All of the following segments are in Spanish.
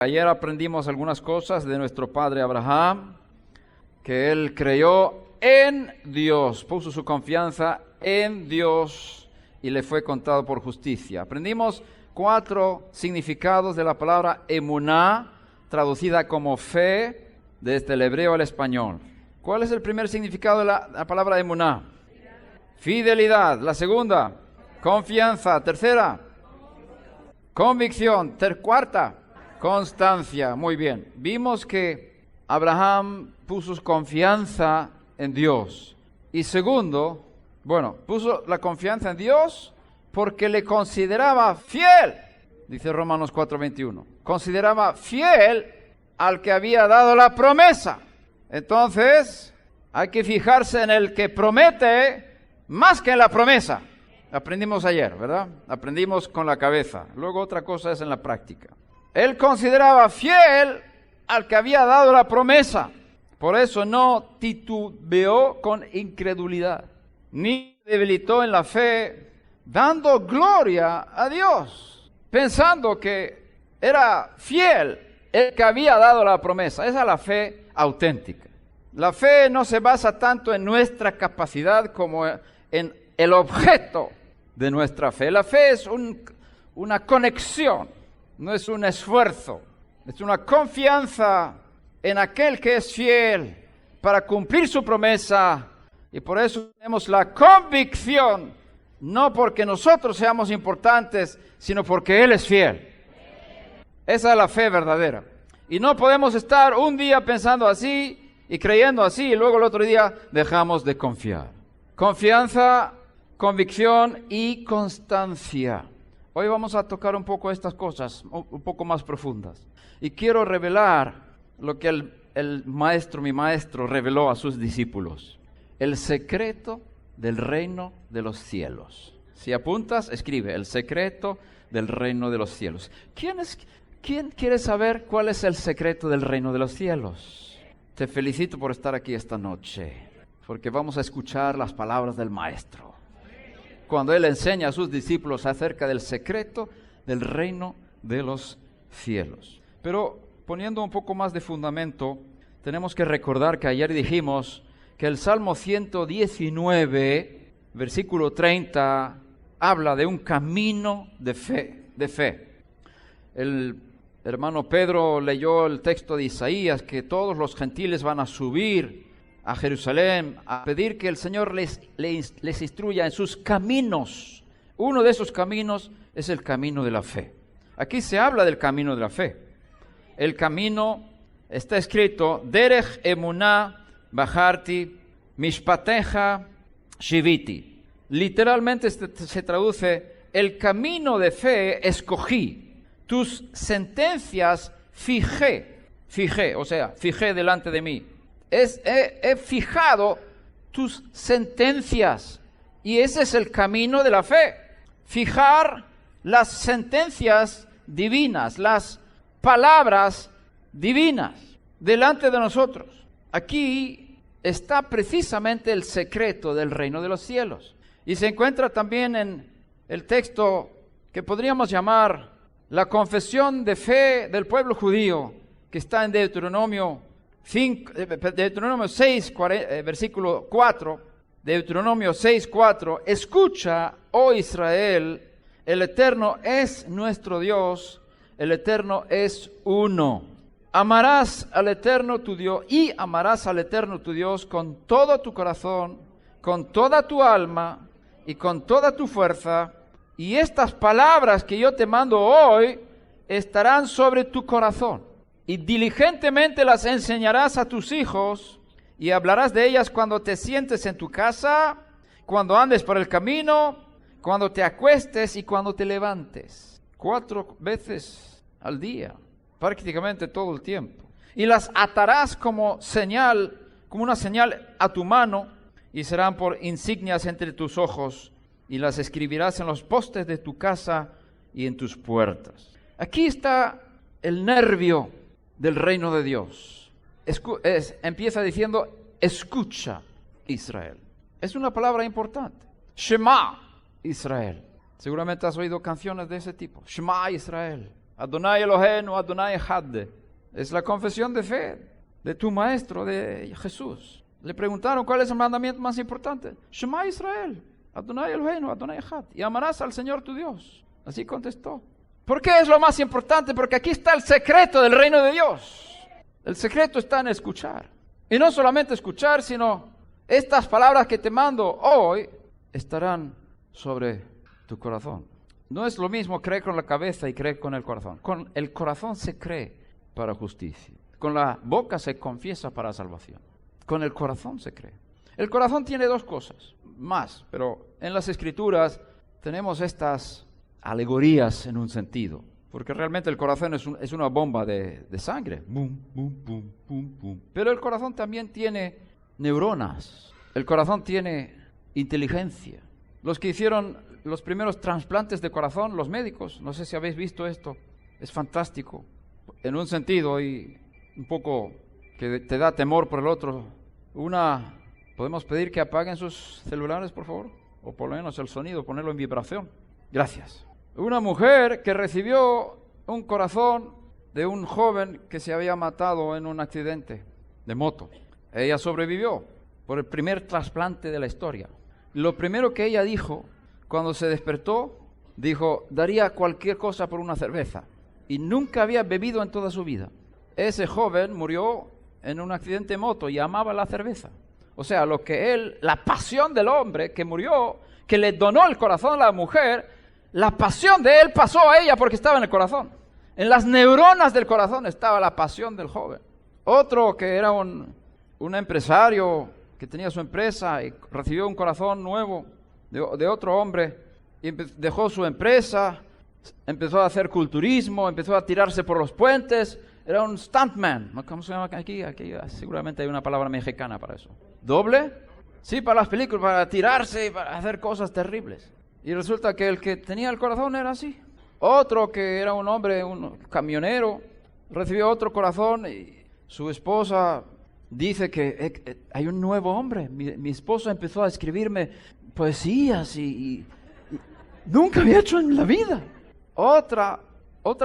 Ayer aprendimos algunas cosas de nuestro padre Abraham, que él creyó en Dios, puso su confianza en Dios y le fue contado por justicia. Aprendimos 4 significados de la palabra emuná, traducida como fe, desde el hebreo al español. ¿Cuál es el primer significado de la palabra emuná? Fidelidad. La segunda, confianza. Tercera, convicción. Cuarta, constancia. Muy bien. Vimos que Abraham puso su confianza en Dios. Y segundo, puso la confianza en Dios porque le consideraba fiel. Dice Romanos 4:21. Consideraba fiel al que había dado la promesa. Entonces, hay que fijarse en el que promete más que en la promesa. Aprendimos ayer, ¿verdad? Aprendimos con la cabeza. Luego otra cosa es en la práctica. Él consideraba fiel al que había dado la promesa. Por eso no titubeó con incredulidad, ni debilitó en la fe, dando gloria a Dios, pensando que era fiel el que había dado la promesa. Esa es la fe auténtica. La fe no se basa tanto en nuestra capacidad como en el objeto de nuestra fe. La fe es una conexión, no es un esfuerzo, es una confianza en aquel que es fiel para cumplir su promesa. Y por eso tenemos la convicción, no porque nosotros seamos importantes, sino porque Él es fiel. Esa es la fe verdadera. Y no podemos estar un día pensando así y creyendo así y luego el otro día dejamos de confiar. Confianza, convicción y constancia. Hoy vamos a tocar un poco estas cosas, un poco más profundas. Y quiero revelar lo que mi maestro reveló a sus discípulos. El secreto del reino de los cielos. Si apuntas, escribe, el secreto del reino de los cielos. ¿Quién quiere saber cuál es el secreto del reino de los cielos? Te felicito por estar aquí esta noche, porque vamos a escuchar las palabras del maestro. Cuando él enseña a sus discípulos acerca del secreto del reino de los cielos. Pero poniendo un poco más de fundamento, tenemos que recordar que ayer dijimos que el Salmo 119, versículo 30, habla de un camino de fe. El hermano Pedro leyó el texto de Isaías, que todos los gentiles van a subir a Jerusalén a pedir que el Señor les instruya en sus caminos. Uno de esos caminos es el camino de la fe. Aquí se habla del camino de la fe. El camino está escrito, Derech emuná bajarti mishpateja shiviti. Literalmente se traduce, el camino de fe escogí. Tus sentencias fijé, o sea, fijé delante de mí. He fijado tus sentencias. Y ese es el camino de la fe. Fijar las sentencias divinas, las palabras divinas delante de nosotros. Aquí está precisamente el secreto del reino de los cielos. Y se encuentra también en el texto que podríamos llamar la confesión de fe del pueblo judío, que está en Deuteronomio 6, versículo 4, Deuteronomio 6, 4, escucha, oh Israel, el Eterno es nuestro Dios, el Eterno es uno. Amarás al Eterno tu Dios y amarás al Eterno tu Dios con todo tu corazón, con toda tu alma y con toda tu fuerza. Y estas palabras que yo te mando hoy estarán sobre tu corazón. Y diligentemente las enseñarás a tus hijos y hablarás de ellas cuando te sientes en tu casa, cuando andes por el camino, cuando te acuestes y cuando te levantes. 4 veces al día, prácticamente todo el tiempo. Y las atarás como una señal a tu mano y serán por insignias entre tus ojos y las escribirás en los postes de tu casa y en tus puertas. Aquí está el nervio del reino de Dios. Empieza diciendo, escucha Israel. Es una palabra importante. Shema Israel. Seguramente has oído canciones de ese tipo. Shema Israel. Adonai Eloheinu, Adonai Echad. Es la confesión de fe de tu maestro, de Jesús. Le preguntaron cuál es el mandamiento más importante. Shema Israel, Adonai Eloheinu, Adonai Echad. Y amarás al Señor tu Dios. Así contestó. ¿Por qué es lo más importante? Porque aquí está el secreto del reino de Dios. El secreto está en escuchar. Y no solamente escuchar, sino estas palabras que te mando hoy estarán sobre tu corazón. No es lo mismo creer con la cabeza y creer con el corazón. Con el corazón se cree para justicia. Con la boca se confiesa para salvación. Con el corazón se cree. El corazón tiene dos cosas más, pero en las Escrituras tenemos estas alegorías en un sentido. Porque realmente el corazón es una bomba de sangre. Boom, boom, boom, boom, boom. Pero el corazón también tiene neuronas. El corazón tiene inteligencia. Los que hicieron los primeros trasplantes de corazón, los médicos, no sé si habéis visto esto, es fantástico. En un sentido y un poco que te da temor por el otro. ¿Podemos pedir que apaguen sus celulares, por favor? O por lo menos el sonido, ponerlo en vibración. Gracias. Una mujer que recibió un corazón de un joven que se había matado en un accidente de moto. Ella sobrevivió por el primer trasplante de la historia. Lo primero que ella dijo cuando se despertó, dijo, daría cualquier cosa por una cerveza. Y nunca había bebido en toda su vida. Ese joven murió en un accidente de moto y amaba la cerveza. O sea, la pasión del hombre que murió, que le donó el corazón a la mujer, la pasión de él pasó a ella porque estaba en el corazón. En las neuronas del corazón estaba la pasión del joven. Otro que era un empresario que tenía su empresa y recibió un corazón nuevo de otro hombre y dejó su empresa, empezó a hacer culturismo, empezó a tirarse por los puentes. Era un stuntman. ¿Cómo se llama aquí? Aquí seguramente hay una palabra mexicana para eso. ¿Doble? Sí, para las películas, para tirarse y para hacer cosas terribles. Y resulta que el que tenía el corazón era así. Otro que era un hombre, un camionero, recibió otro corazón y su esposa dice que hay un nuevo hombre. Mi esposo empezó a escribirme poesías y nunca había hecho en la vida. Otra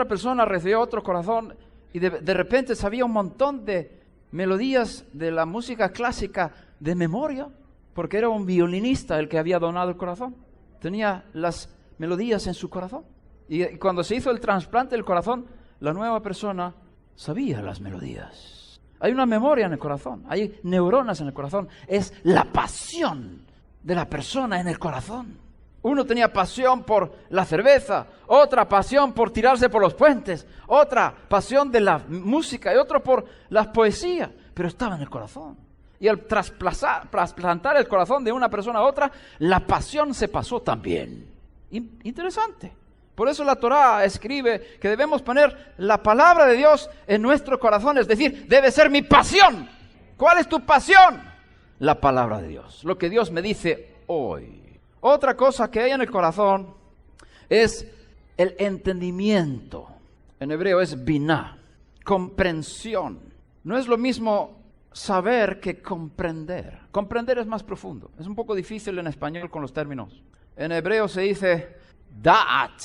persona recibió otro corazón y de repente sabía un montón de melodías de la música clásica de memoria, porque era un violinista el que había donado el corazón. Tenía las melodías en su corazón. Y cuando se hizo el trasplante del corazón, la nueva persona sabía las melodías. Hay una memoria en el corazón, hay neuronas en el corazón. Es la pasión de la persona en el corazón. Uno tenía pasión por la cerveza, otra pasión por tirarse por los puentes, otra pasión de la música y otro por las poesías, pero estaba en el corazón. Y al trasplantar el corazón de una persona a otra, la pasión se pasó también. Interesante. Por eso la Torá escribe que debemos poner la palabra de Dios en nuestro corazón, es decir, debe ser mi pasión. ¿Cuál es tu pasión? La palabra de Dios, lo que Dios me dice hoy. Otra cosa que hay en el corazón es el entendimiento. En hebreo es binah, comprensión. No es lo mismo saber que comprender. Comprender es más profundo. Es un poco difícil en español con los términos. En hebreo se dice da'at.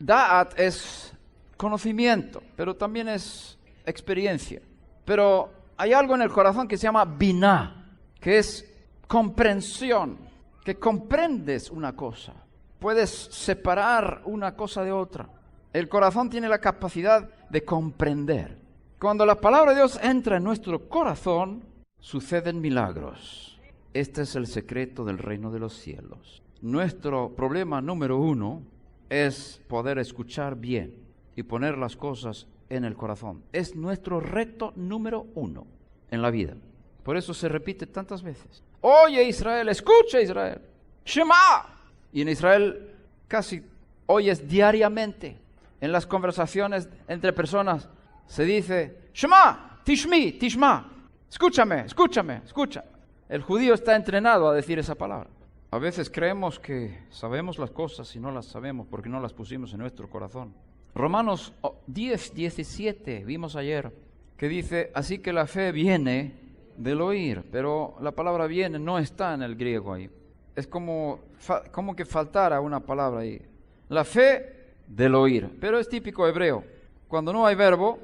Da'at es conocimiento, pero también es experiencia. Pero hay algo en el corazón que se llama binah, que es comprensión. Que comprendes una cosa, puedes separar una cosa de otra. El corazón tiene la capacidad de comprender. Cuando la palabra de Dios entra en nuestro corazón, suceden milagros. Este es el secreto del reino de los cielos. Nuestro problema número 1 es poder escuchar bien y poner las cosas en el corazón. Es nuestro reto número 1 en la vida. Por eso se repite tantas veces. Oye Israel, escucha Israel, Shema. Y en Israel casi oyes diariamente, en las conversaciones entre personas, se dice, Shema, Tishmi, Tishma, escúchame, escúchame, escucha. El judío está entrenado a decir esa palabra. A veces creemos que sabemos las cosas y no las sabemos porque no las pusimos en nuestro corazón. Romanos 10:17, vimos ayer, que dice, así que la fe viene del oír, pero la palabra viene no está en el griego ahí. Es como que faltara una palabra ahí. La fe del oír, pero es típico hebreo. Cuando no hay verbo,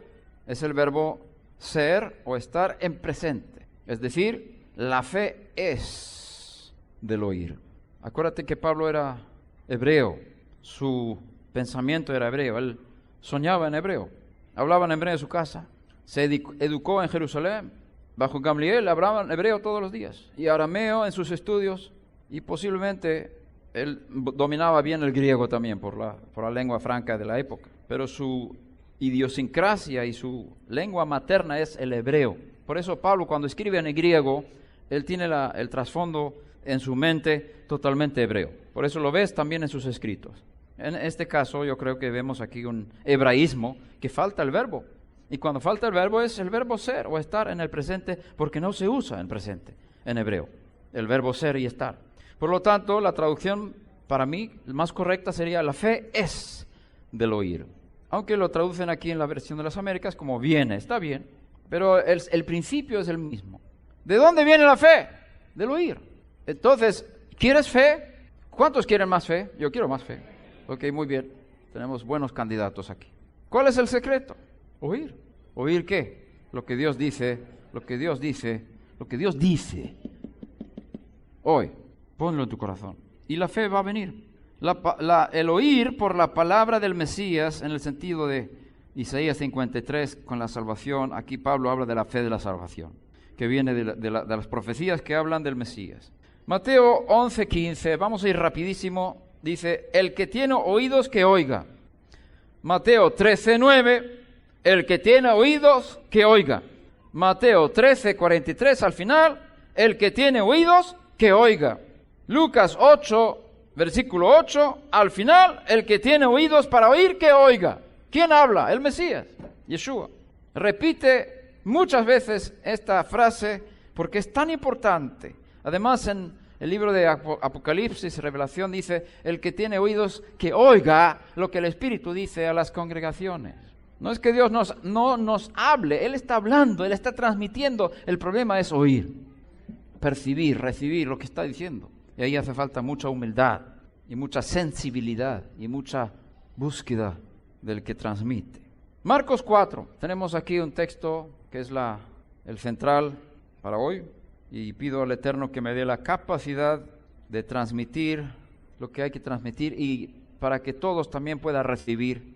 es el verbo ser o estar en presente. Es decir, la fe es del oír. Acuérdate que Pablo era hebreo, su pensamiento era hebreo, él soñaba en hebreo, hablaba en hebreo en su casa, se educó en Jerusalén, bajo Gamliel hablaba en hebreo todos los días, y arameo en sus estudios, y posiblemente él dominaba bien el griego también por la lengua franca de la época, pero su idiosincrasia y su lengua materna es el hebreo. Por eso Pablo, cuando escribe en el griego, él tiene el trasfondo en su mente totalmente hebreo. Por eso lo ves también en sus escritos. En este caso yo creo que vemos aquí un hebraísmo que falta el verbo. Y cuando falta el verbo es el verbo ser o estar en el presente, porque no se usa en presente en hebreo, el verbo ser y estar. Por lo tanto, la traducción para mí más correcta sería: la fe es del oír. Aunque lo traducen aquí en la versión de las Américas como viene, está bien, pero el principio es el mismo. ¿De dónde viene la fe? Del oír. Entonces, ¿quieres fe? ¿Cuántos quieren más fe? Yo quiero más fe. Ok, muy bien. Tenemos buenos candidatos aquí. ¿Cuál es el secreto? Oír. ¿Oír qué? Lo que Dios dice, lo que Dios dice, lo que Dios dice. Hoy, ponlo en tu corazón. Y la fe va a venir. El oír por la palabra del Mesías, en el sentido de Isaías 53 con la salvación. Aquí Pablo habla de la fe de la salvación, que viene de las profecías que hablan del Mesías. Mateo 11:15, vamos a ir rapidísimo, dice: el que tiene oídos que oiga. Mateo 13:9, el que tiene oídos que oiga. Mateo 13:43 al final, el que tiene oídos que oiga. Lucas 8, versículo 8, al final, el que tiene oídos para oír que oiga. ¿Quién habla? El Mesías, Yeshua. Repite muchas veces esta frase porque es tan importante. Además, en el libro de Apocalipsis, Revelación, dice: el que tiene oídos que oiga lo que el Espíritu dice a las congregaciones. No es que Dios no nos hable, Él está hablando, Él está transmitiendo. El problema es oír, percibir, recibir lo que está diciendo. Y ahí hace falta mucha humildad y mucha sensibilidad y mucha búsqueda del que transmite. Marcos 4, tenemos aquí un texto que es el central para hoy, y pido al Eterno que me dé la capacidad de transmitir lo que hay que transmitir, y para que todos también puedan recibir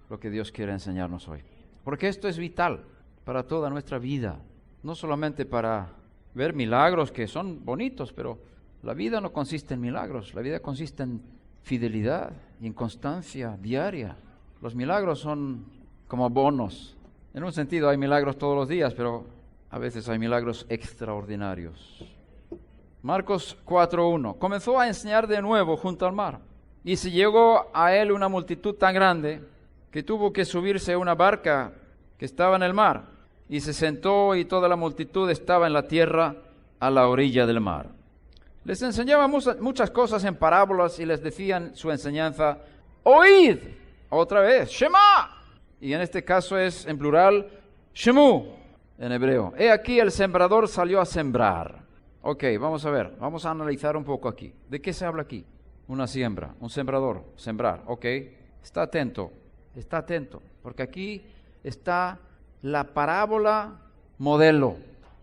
lo que Dios quiere enseñarnos hoy. Porque esto es vital para toda nuestra vida, no solamente para ver milagros que son bonitos, pero la vida no consiste en milagros, la vida consiste en fidelidad y en constancia diaria. Los milagros son como bonos. En un sentido hay milagros todos los días, pero a veces hay milagros extraordinarios. Marcos 4:1. Comenzó a enseñar de nuevo junto al mar, y se llegó a él una multitud tan grande que tuvo que subirse a una barca que estaba en el mar, y se sentó, y toda la multitud estaba en la tierra a la orilla del mar. Les enseñaba muchas cosas en parábolas, y les decían su enseñanza: oíd, otra vez, Shema. Y en este caso es en plural, Shemu, en hebreo. He aquí el sembrador salió a sembrar. Ok, vamos a ver, vamos a analizar un poco aquí. ¿De qué se habla aquí? Una siembra, un sembrador, sembrar, ok. Está atento, porque aquí está la parábola modelo.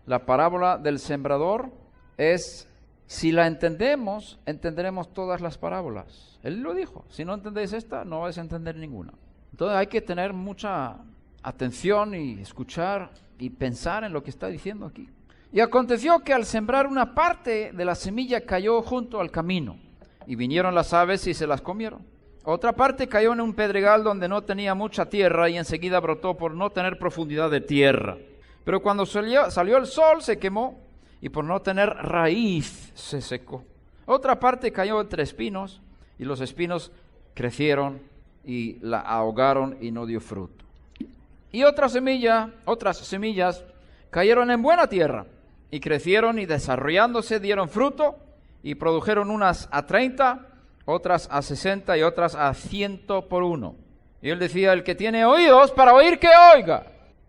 La parábola del sembrador es, si la entendemos, entenderemos todas las parábolas. Él lo dijo: si no entendéis esta, no vais a entender ninguna. Entonces hay que tener mucha atención y escuchar y pensar en lo que está diciendo aquí. Y aconteció que al sembrar, una parte de la semilla cayó junto al camino, y vinieron las aves y se las comieron. Otra parte cayó en un pedregal donde no tenía mucha tierra, y enseguida brotó por no tener profundidad de tierra. Pero cuando salió el sol se quemó, y por no tener raíz se secó. Otra parte cayó entre espinos, y los espinos crecieron y la ahogaron y no dio fruto. Y otras semillas cayeron en buena tierra, y crecieron, y desarrollándose dieron fruto, y produjeron unas a 30, otras a 60 y otras a 100 por uno. Y él decía: el que tiene oídos para oír, que oiga.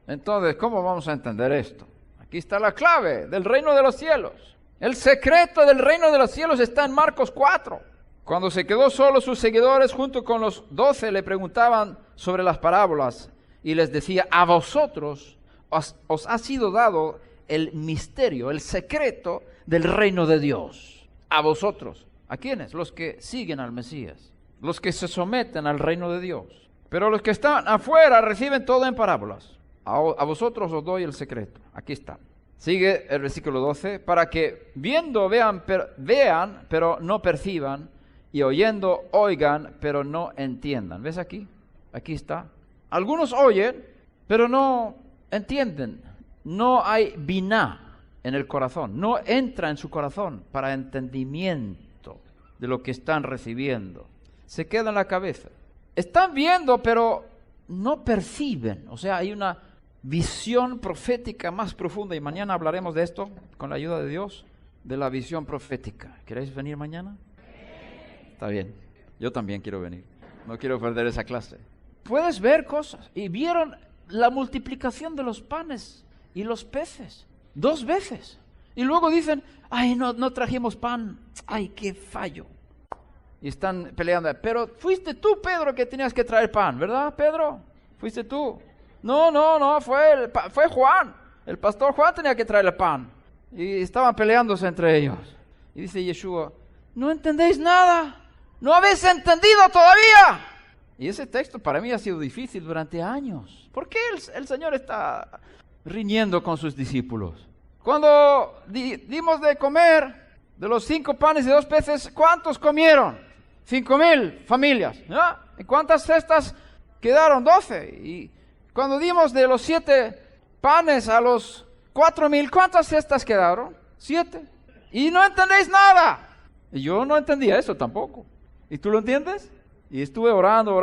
Entonces, ¿cómo vamos a entender esto? Aquí está la clave del reino de los cielos. El secreto del reino de los cielos está en Marcos 4. Cuando se quedó solo, sus seguidores junto con los 12 le preguntaban sobre las parábolas y les decía: a vosotros os ha sido dado el misterio, el secreto del reino de Dios. A vosotros. ¿A quiénes? Los que siguen al Mesías, los que se someten al reino de Dios. Pero los que están afuera reciben todo en parábolas. A vosotros os doy el secreto. Aquí está. Sigue el versículo 12. Para que viendo vean, pero no perciban, y oyendo oigan, pero no entiendan. ¿Ves aquí? Aquí está. Algunos oyen, pero no entienden. No hay biná en el corazón. No entra en su corazón para entendimiento de lo que están recibiendo. Se queda en la cabeza. Están viendo, pero no perciben. O sea, hay una visión profética más profunda. Y mañana hablaremos de esto, con la ayuda de Dios, de la visión profética. ¿Queréis venir mañana? Está bien, yo también quiero venir. No quiero perder esa clase. Puedes ver cosas. Y vieron la multiplicación de los panes y los peces 2 veces. Y luego dicen: ay, no trajimos pan. Ay, qué fallo. Y están peleando. Pero fuiste tú, Pedro, que tenías que traer pan, ¿verdad, Pedro? Fuiste tú. No, fue Juan. El pastor Juan tenía que traer el pan. Y estaban peleándose entre ellos. Y dice Yeshua: no entendéis nada. ¿No habéis entendido todavía? Y ese texto para mí ha sido difícil durante años. ¿Por qué el Señor está riñendo con sus discípulos? Cuando dimos de comer de los 5 panes y 2 peces, ¿cuántos comieron? 5,000 familias, ¿no? ¿Y cuántas cestas quedaron? 12. Y cuando dimos de los 7 panes a los 4,000, ¿cuántas cestas quedaron? 7. Y no entendéis nada. Y yo no entendía eso tampoco. ¿Y tú lo entiendes? Y estuve orando.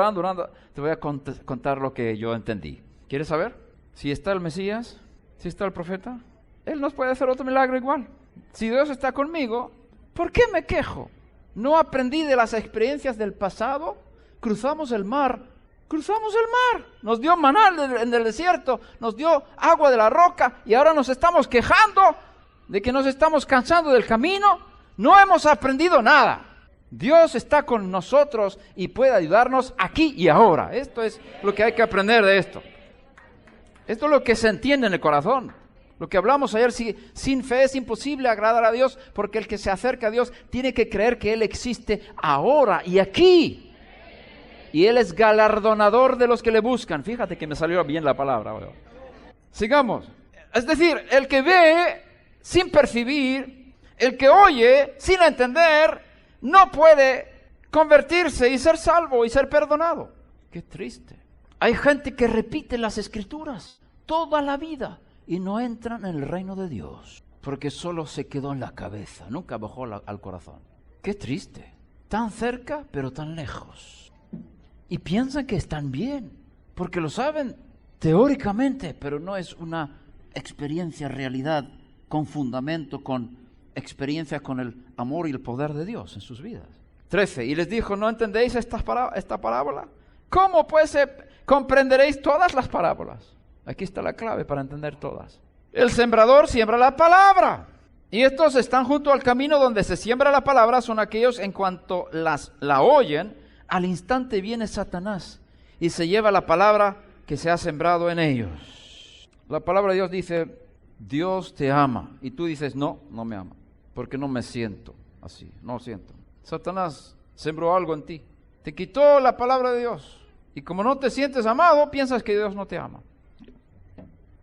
Te voy a contar lo que yo entendí. ¿Quieres saber? Si está el Mesías, si está el profeta, Él nos puede hacer otro milagro igual. Si Dios está conmigo, ¿por qué me quejo? ¿No aprendí de las experiencias del pasado? Cruzamos el mar. Nos dio maná en el desierto, nos dio agua de la roca, y ahora nos estamos quejando de que nos estamos cansando del camino. No hemos aprendido nada. Dios está con nosotros y puede ayudarnos aquí y ahora. Esto es lo que hay que aprender de esto. Esto es lo que se entiende en el corazón. Lo que hablamos ayer: sin fe es imposible agradar a Dios, porque el que se acerca a Dios tiene que creer que Él existe ahora y aquí. Y Él es galardonador de los que le buscan. Fíjate que me salió bien la palabra. Sigamos. Es decir, el que ve sin percibir, el que oye sin entender, no puede convertirse y ser salvo y ser perdonado. Qué triste. Hay gente que repite las Escrituras toda la vida y no entran en el reino de Dios, porque solo se quedó en la cabeza, nunca bajó al corazón. Qué triste. Tan cerca, pero tan lejos. Y piensan que están bien, porque lo saben teóricamente, pero no es una experiencia, realidad, con fundamento, con experiencia con el amor y el poder de Dios en sus vidas. 13. Y les dijo: ¿no entendéis esta parábola? ¿Cómo pues comprenderéis todas las parábolas? Aquí está la clave para entender todas. El sembrador siembra la palabra. Y estos están junto al camino donde se siembra la palabra. Son aquellos en cuanto la oyen, al instante viene Satanás y se lleva la palabra que se ha sembrado en ellos. La palabra de Dios dice: Dios te ama. Y tú dices: no me ama, porque no me siento así, no siento. Satanás sembró algo en ti, te quitó la palabra de Dios, y como no te sientes amado, piensas que Dios no te ama.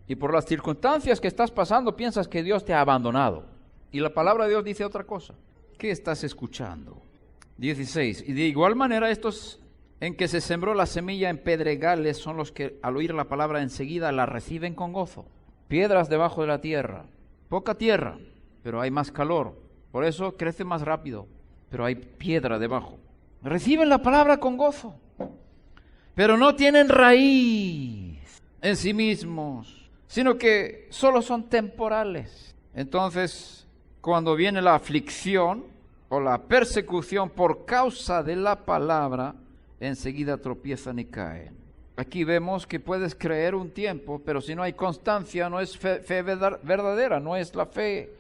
Y por las circunstancias que estás pasando, piensas que Dios te ha abandonado. Y la palabra de Dios dice otra cosa. ¿Qué estás escuchando? 16. Y de igual manera estos en que se sembró la semilla en pedregales son los que al oír la palabra enseguida la reciben con gozo. Piedras debajo de la tierra, poca tierra, pero hay más calor, por eso crece más rápido, pero hay piedra debajo. Reciben la palabra con gozo, pero no tienen raíz en sí mismos, sino que solo son temporales. Entonces, cuando viene la aflicción o la persecución por causa de la palabra, enseguida tropiezan y caen. Aquí vemos que puedes creer un tiempo, pero si no hay constancia, no es fe verdadera, no es la fe.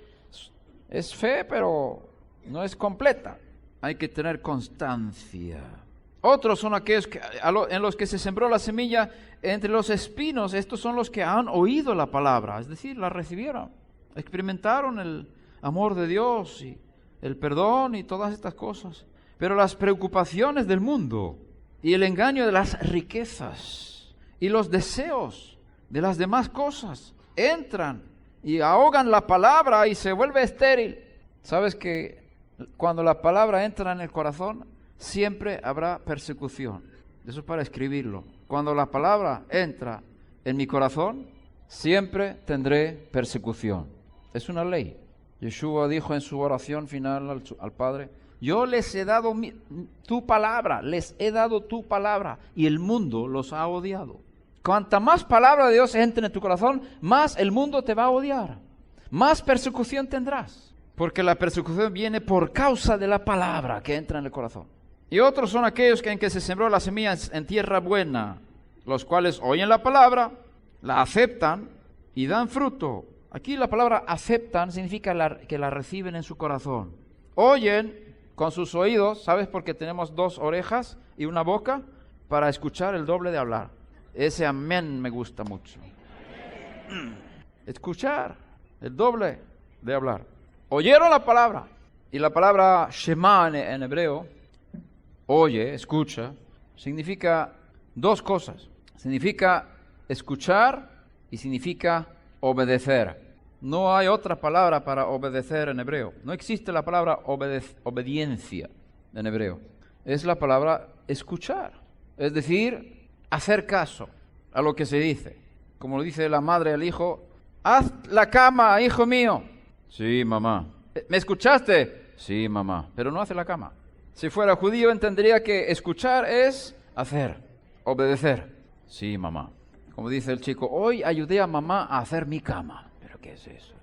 Es fe, pero no es completa. hay que tener constancia. Otros son aquellos en los que se sembró la semilla entre los espinos. Estos son los que han oído la palabra, es decir, la recibieron, experimentaron el amor de Dios y el perdón y todas estas cosas. Pero las preocupaciones del mundo y el engaño de las riquezas y los deseos de las demás cosas entran y ahogan la palabra y se vuelve estéril. ¿Sabes que cuando la palabra entra en el corazón, siempre habrá persecución? Eso es para escribirlo. Cuando la palabra entra en mi corazón, siempre tendré persecución. Es una ley. Yeshua dijo en su oración final al Padre: yo les he dado tu palabra, les he dado tu palabra, y el mundo los ha odiado. Cuanta más palabra de Dios entre en tu corazón, más el mundo te va a odiar. Más persecución tendrás, porque la persecución viene por causa de la palabra que entra en el corazón. Y otros son aquellos en que se sembró la semilla en tierra buena, los cuales oyen la palabra, la aceptan y dan fruto. Aquí la palabra aceptan significa que la reciben en su corazón. Oyen con sus oídos, ¿sabes? Porque tenemos 2 orejas y una boca para escuchar el doble de hablar. Ese amén me gusta mucho. Escuchar el doble de hablar. Oyeron la palabra. Y la palabra Shema en hebreo, oye, escucha, significa 2 cosas. Significa escuchar y significa obedecer. No hay otra palabra para obedecer en hebreo. No existe la palabra obediencia en hebreo. Es la palabra escuchar. Es decir, hacer caso a lo que se dice. Como lo dice la madre al hijo: haz la cama, hijo mío. Sí, mamá. ¿Me escuchaste? Sí, mamá. Pero no hace la cama. Si fuera judío entendería que escuchar es hacer, obedecer. Sí, mamá. Como dice el chico: hoy ayudé a mamá a hacer mi cama. ¿Pero qué es eso?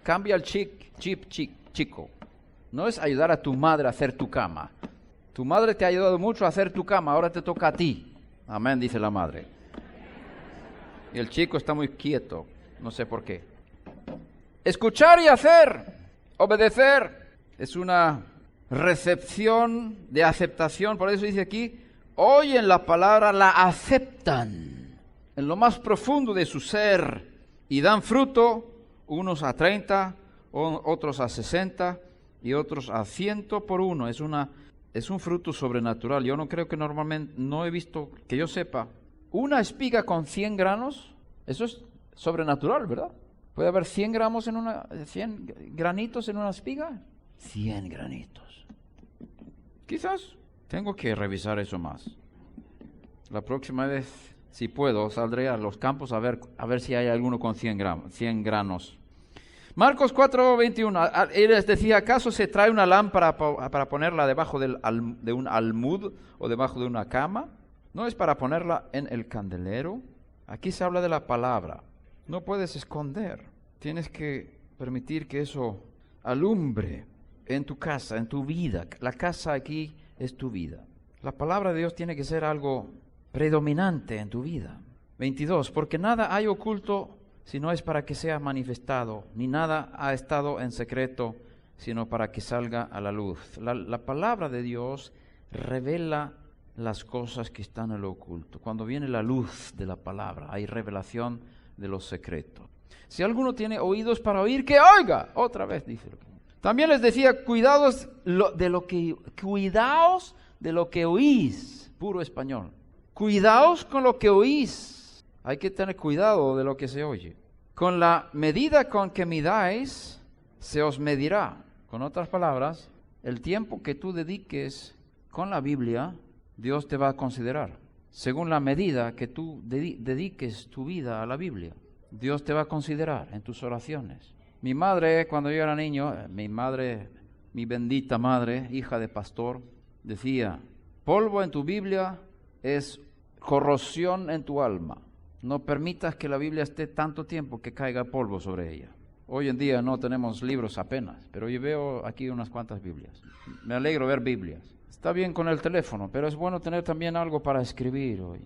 Cambia el chip, chico. No es ayudar a tu madre a hacer tu cama. Tu madre te ha ayudado mucho a hacer tu cama, ahora te toca a ti. Amén, dice la madre. Y el chico está muy quieto, no sé por qué. Escuchar y hacer, obedecer, es una recepción de aceptación. Por eso dice aquí: oyen la palabra, la aceptan en lo más profundo de su ser y dan fruto, unos a 30, otros a 60 y otros a 100 por uno. Es un fruto sobrenatural. Yo no creo que normalmente, no he visto, que yo sepa, una espiga con 100 granos, eso es sobrenatural, ¿verdad? ¿Puede haber 100 granitos en una espiga? 100 granitos. Quizás tengo que revisar eso más. La próxima vez, si puedo, saldré a los campos a ver si hay alguno con 100 granos. Marcos 4:21, él les decía: ¿acaso se trae una lámpara para ponerla debajo de un almud o debajo de una cama? ¿No es para ponerla en el candelero? Aquí se habla de la palabra. No puedes esconder. Tienes que permitir que eso alumbre en tu casa, en tu vida. La casa aquí es tu vida. La palabra de Dios tiene que ser algo predominante en tu vida. 22, porque nada hay oculto si no es para que sea manifestado, ni nada ha estado en secreto, sino para que salga a la luz. La palabra de Dios revela las cosas que están en lo oculto. Cuando viene la luz de la palabra, hay revelación de los secretos. Si alguno tiene oídos para oír, que oiga. Otra vez dice. También les decía: cuidaos de lo que oís. Puro español. Cuidaos con lo que oís. Hay que tener cuidado de lo que se oye. Con la medida con que midáis, se os medirá. Con otras palabras, el tiempo que tú dediques con la Biblia, Dios te va a considerar. Según la medida que tú dediques tu vida a la Biblia, Dios te va a considerar en tus oraciones. Mi madre, cuando yo era niño, mi bendita madre, hija de pastor, decía: polvo en tu Biblia es corrosión en tu alma. No permitas que la Biblia esté tanto tiempo que caiga polvo sobre ella. Hoy en día no tenemos libros apenas, pero yo veo aquí unas cuantas Biblias. Me alegro ver Biblias. Está bien con el teléfono, pero es bueno tener también algo para escribir, o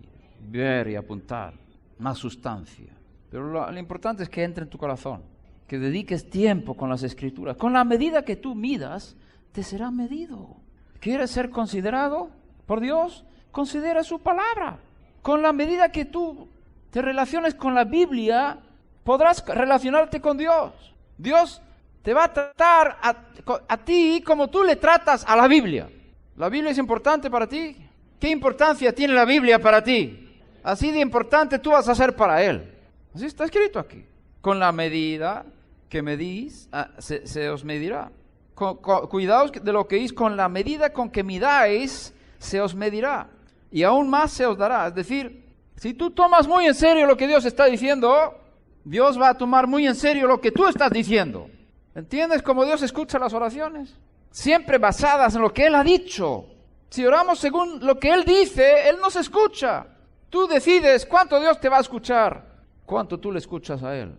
ver y apuntar, más sustancia. Pero lo importante es que entre en tu corazón, que dediques tiempo con las Escrituras. Con la medida que tú midas, te será medido. ¿Quieres ser considerado por Dios? Considera su palabra. Con la medida que tú te relaciones con la Biblia, podrás relacionarte con Dios. Dios te va a tratar a ti como tú le tratas a la Biblia. ¿La Biblia es importante para ti? ¿Qué importancia tiene la Biblia para ti? Así de importante tú vas a ser para Él. Así está escrito aquí. Con la medida que medís, se os medirá. Cuidaos de lo que oís, con la medida con que midáis, se os medirá. Y aún más se os dará. Es decir, si tú tomas muy en serio lo que Dios está diciendo, Dios va a tomar muy en serio lo que tú estás diciendo. ¿Entiendes cómo Dios escucha las oraciones? Siempre basadas en lo que Él ha dicho. Si oramos según lo que Él dice, Él nos escucha. Tú decides cuánto Dios te va a escuchar, cuánto tú le escuchas a Él.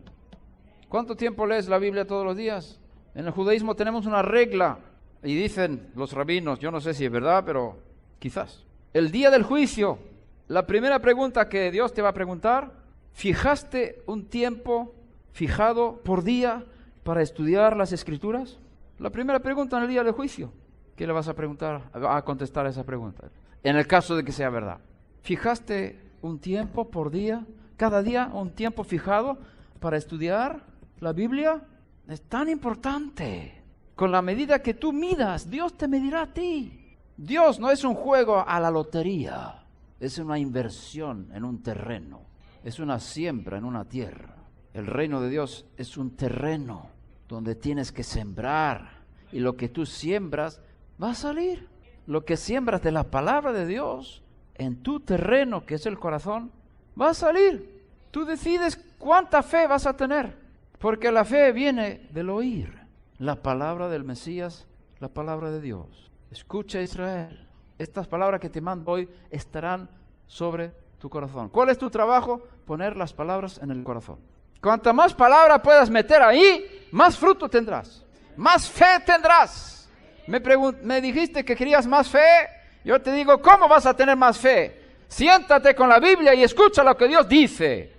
¿Cuánto tiempo lees la Biblia todos los días? En el judaísmo tenemos una regla, y dicen los rabinos, yo no sé si es verdad, pero quizás. El día del juicio, la primera pregunta que Dios te va a preguntar, ¿fijaste un tiempo fijado por día para estudiar las Escrituras? La primera pregunta en el día del juicio. ¿Qué le vas a preguntar? A contestar a esa pregunta. En el caso de que sea verdad. ¿Fijaste un tiempo por día? Cada día un tiempo fijado para estudiar la Biblia. Es tan importante. Con la medida que tú midas, Dios te medirá a ti. Dios no es un juego a la lotería. Es una inversión en un terreno. Es una siembra en una tierra. El reino de Dios es un terreno donde tienes que sembrar. Y lo que tú siembras va a salir. Lo que siembras de la palabra de Dios en tu terreno, que es el corazón, va a salir. Tú decides cuánta fe vas a tener. Porque la fe viene del oír. La palabra del Mesías, la palabra de Dios. Escucha, Israel. Estas palabras que te mando hoy estarán sobre tu corazón. ¿Cuál es tu trabajo? Poner las palabras en el corazón. Cuanta más palabra puedas meter ahí, más fruto tendrás. Más fe tendrás. Me dijiste que querías más fe. Yo te digo, ¿cómo vas a tener más fe? Siéntate con la Biblia y escucha lo que Dios dice.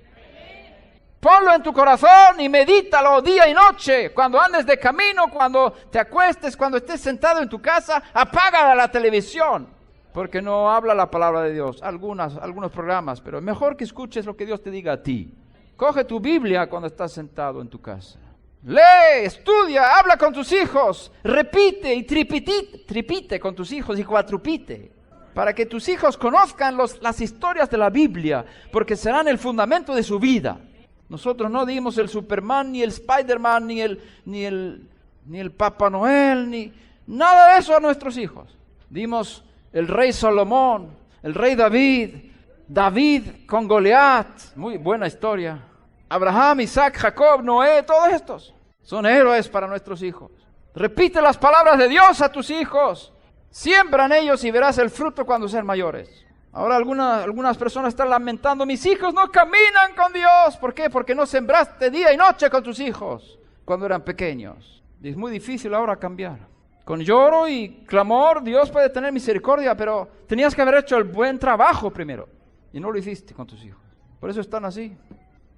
Ponlo en tu corazón y medítalo día y noche. Cuando andes de camino, cuando te acuestes, cuando estés sentado en tu casa, apaga la televisión. Porque no habla la palabra de Dios. Algunos programas, pero mejor que escuches lo que Dios te diga a ti. Coge tu Biblia cuando estás sentado en tu casa. Lee, estudia, habla con tus hijos. Repite y tripite con tus hijos y cuatrupite. Para que tus hijos conozcan las historias de la Biblia. Porque serán el fundamento de su vida. Nosotros no dimos el Superman, ni el Spider-Man, ni el Papá Noel, ni nada de eso a nuestros hijos. Dimos el rey Salomón, el rey David con Goliat, muy buena historia. Abraham, Isaac, Jacob, Noé, todos estos son héroes para nuestros hijos. Repite las palabras de Dios a tus hijos. Siembra en ellos y verás el fruto cuando sean mayores. Ahora algunas personas están lamentando, mis hijos no caminan con Dios. ¿Por qué? Porque no sembraste día y noche con tus hijos cuando eran pequeños. Y es muy difícil ahora cambiar. Con lloro y clamor, Dios puede tener misericordia, pero tenías que haber hecho el buen trabajo primero. Y no lo hiciste con tus hijos. Por eso están así.